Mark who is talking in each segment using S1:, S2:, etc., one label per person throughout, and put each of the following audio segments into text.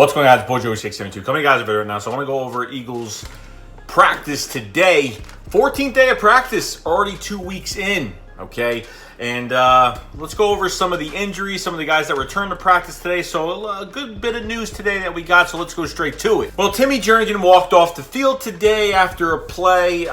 S1: What's going on, guys? Boy Joey 672 coming, guys, a video right now. So I want to go over Eagles practice today. 14th day of practice, already 2 weeks in. Okay, and let's go over some of the injuries, some of the guys that returned to practice today. So a good bit of news today that we got. So let's go straight to it. Well, Timmy Jernigan walked off the field today after a play.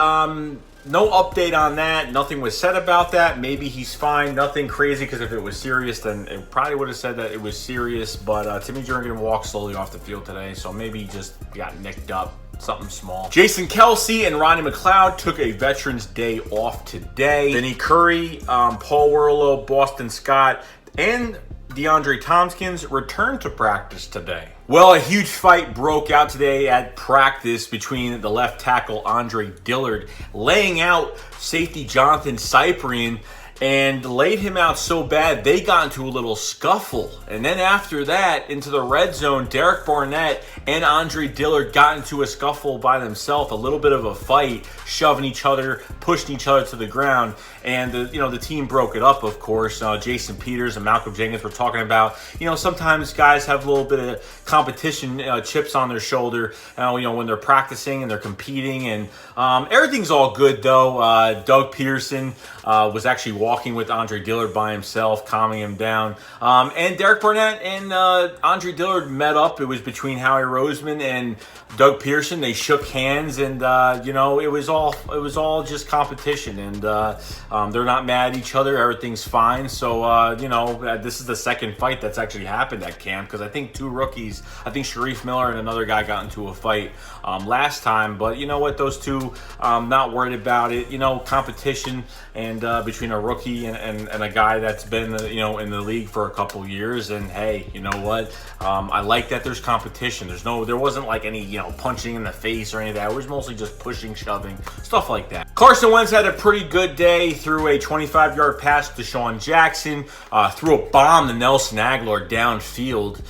S1: No update on that. Nothing was said about that. Maybe he's fine. Nothing crazy, because if it was serious, then it probably would have said that it was serious. But Timmy Jernigan walked slowly off the field today, so maybe he just got nicked up. Something small. Jason Kelsey and Ronnie McLeod took a Veterans Day off today. Denny Curry, Paul Worlow, Boston Scott, and DeAndre Tompkins returned to practice today. Well, a huge fight broke out today at practice between the left tackle Andre Dillard laying out safety Jonathan Cyprian, and laid him out so bad they got into a little scuffle. And then after that, into the red zone, Derek Barnett and Andre Dillard got into a scuffle by themselves, a little bit of a fight, shoving each other, pushing each other to the ground. And the team broke it up, of course. Jason Peters and Malcolm Jenkins were talking about, sometimes guys have a little bit of competition chips on their shoulder, when they're practicing and they're competing. And everything's all good, though. Doug Peterson was actually walking with Andre Dillard by himself, calming him down. And Derek Barnett and Andre Dillard met up. It was between Howie Roseman and Doug Pearson. They shook hands, and it was all just competition. And they're not mad at each other. Everything's fine. So this is the second fight that's actually happened at camp, because I think two rookies, I think Sharif Miller and another guy, got into a fight last time. But you know what? Those two, not worried about it. Competition, and between a rookie and a guy that's been in the league for a couple years. And hey, you know what? I like that there's competition. There wasn't like any punching in the face or any of that. It was mostly just pushing, shoving, stuff like that. Carson Wentz had a pretty good day. Threw a 25-yard pass to Deshaun Jackson. Threw a bomb to Nelson Aguilar downfield.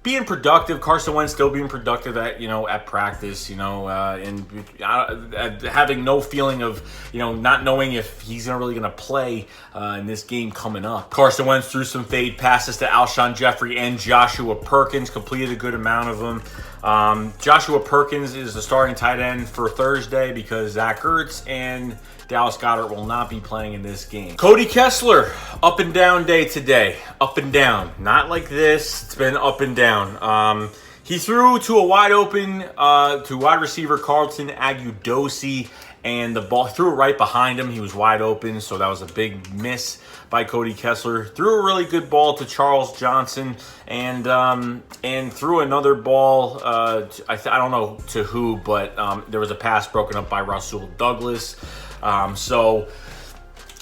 S1: Being productive. Carson Wentz still being productive at practice. And having no feeling of not knowing if he's really going to play in this game coming up. Carson Wentz threw some fade passes to Alshon Jeffrey and Joshua Perkins. Completed a good amount of them. Joshua Perkins is the starting tight end for Thursday because Zach Ertz and Dallas Goedert will not be playing in this game. Cody Kessler, up and down day today. Up and down. Not like this. It's been up and down. He threw to a wide open, to wide receiver Carlton Agudosi, and the ball threw it right behind him. He was wide open, so that was a big miss by Cody Kessler. Threw a really good ball to Charles Johnson, and threw another ball. I don't know to who, but there was a pass broken up by Rasul Douglas. So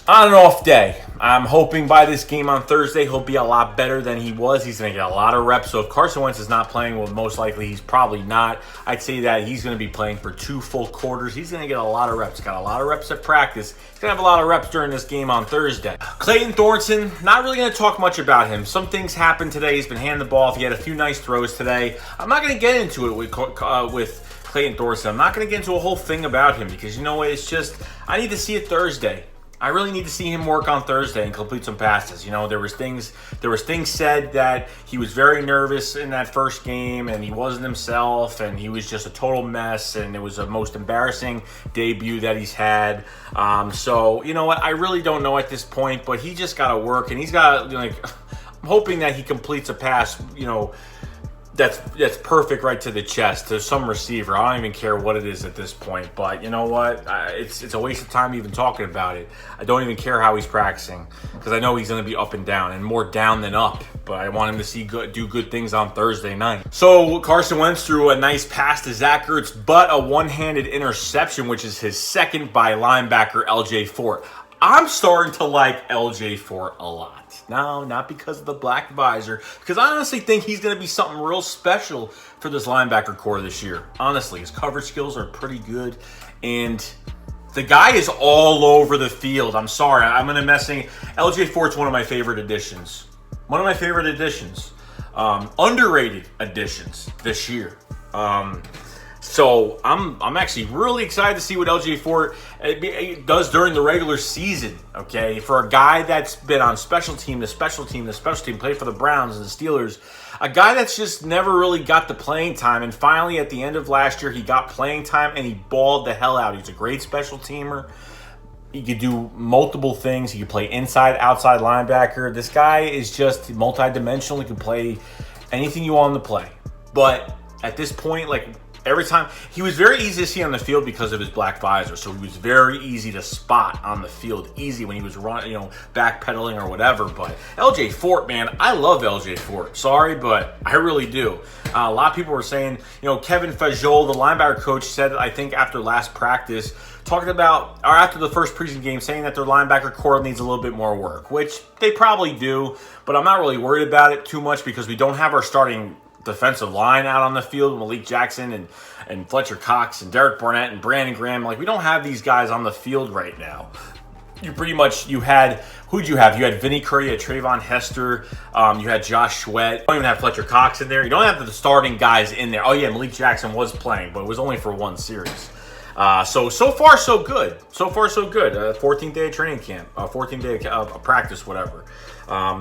S1: on an off day. I'm hoping by this game on Thursday he'll be a lot better than he was. He's going to get a lot of reps. So if Carson Wentz is not playing, well, most likely he's probably not. I'd say that he's going to be playing for 2 full quarters. He's going to get a lot of reps. Got a lot of reps at practice. He's going to have a lot of reps during this game on Thursday. Clayton Thorson, not really going to talk much about him. Some things happened today. He's been handing the ball off. He had a few nice throws today. I'm not going to get into it with Clayton Thorson. I'm not going to get into a whole thing about him, because it's just, I need to see it Thursday. I really need to see him work on Thursday and complete some passes. There was things said that he was very nervous in that first game, and he wasn't himself, and he was just a total mess, and it was the most embarrassing debut that he's had. So you know what? I really don't know at this point, but he just got to work, and he's got I'm hoping that he completes a pass, that's perfect right to the chest, to some receiver. I don't even care what it is at this point. But you know what? It's a waste of time even talking about it. I don't even care how he's practicing, because I know he's going to be up and down, and more down than up. But I want him to do good things on Thursday night. So Carson Wentz threw a nice pass to Zach Ertz, but a one-handed interception, which is his second, by linebacker LJ Fort. I'm starting to like LJ Fort a lot. No, not because of the black visor, because I honestly think he's going to be something real special for this linebacker core this year. Honestly, his coverage skills are pretty good, and the guy is all over the field. I'm sorry, I'm going to messing. LJ Fort's one of my favorite additions. One of my favorite additions. Underrated additions this year. So I'm actually really excited to see what LJ Fort does during the regular season. Okay, for a guy that's been on special team, played for the Browns and the Steelers, a guy that's just never really got the playing time, and finally at the end of last year he got playing time and he balled the hell out. He's a great special teamer. He could do multiple things. He could play inside, outside linebacker. This guy is just multi-dimensional. He can play anything you want him to play. But at this point, like, every time, he was very easy to see on the field because of his black visor. So he was very easy to spot on the field, easy when he was running, backpedaling or whatever. But LJ Fort, man, I love LJ Fort. Sorry, but I really do. A lot of people were saying, Kevin Fajol, the linebacker coach, said, I think after last practice, talking about, or after the first preseason game, saying that their linebacker core needs a little bit more work, which they probably do, but I'm not really worried about it too much because we don't have our starting defensive line out on the field, Malik Jackson and Fletcher Cox and Derek Barnett and Brandon Graham. Like, we don't have these guys on the field right now. You had, who'd you have? You had Vinny Curry, you had Trayvon Hester, you had Josh Sweat. You don't even have Fletcher Cox in there. You don't have the starting guys in there. Oh yeah, Malik Jackson was playing, but it was only for one series. So far, so good. 14th day of training camp, 14th day of practice, whatever.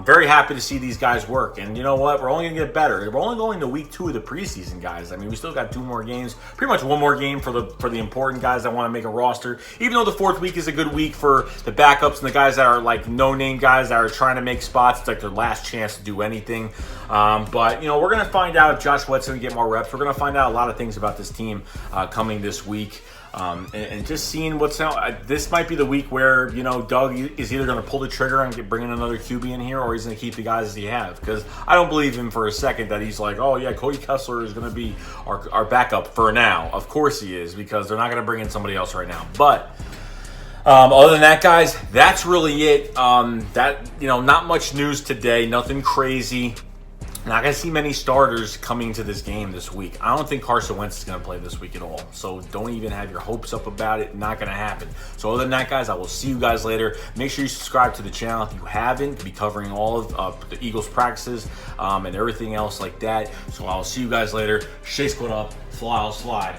S1: Very happy to see these guys work. And you know what? We're only going to get better. We're only going to week 2 of the preseason, guys. I mean, we still got 2 more games. Pretty much 1 more game for the important guys that want to make a roster. Even though the 4th week is a good week for the backups and the guys that are like no-name guys that are trying to make spots. It's like their last chance to do anything. But, we're going to find out if Josh Sweat's going to get more reps. We're going to find out a lot of things about this team coming this week. And just seeing what's out. This might be the week where, Doug is either going to pull the trigger and bring in another QB in here, or he's going to keep the guys as he has. Because I don't believe him for a second that he's like, oh, yeah, Cody Kessler is going to be our backup for now. Of course he is, because they're not going to bring in somebody else right now. But other than that, guys, that's really it. Not much news today. Nothing crazy. Not going to see many starters coming to this game this week. I don't think Carson Wentz is going to play this week at all. So don't even have your hopes up about it. Not going to happen. So other than that, guys, I will see you guys later. Make sure you subscribe to the channel if you haven't. I'll be covering all of the Eagles practices and everything else like that. So I'll see you guys later. Shea Squad up. Fly, I'll slide.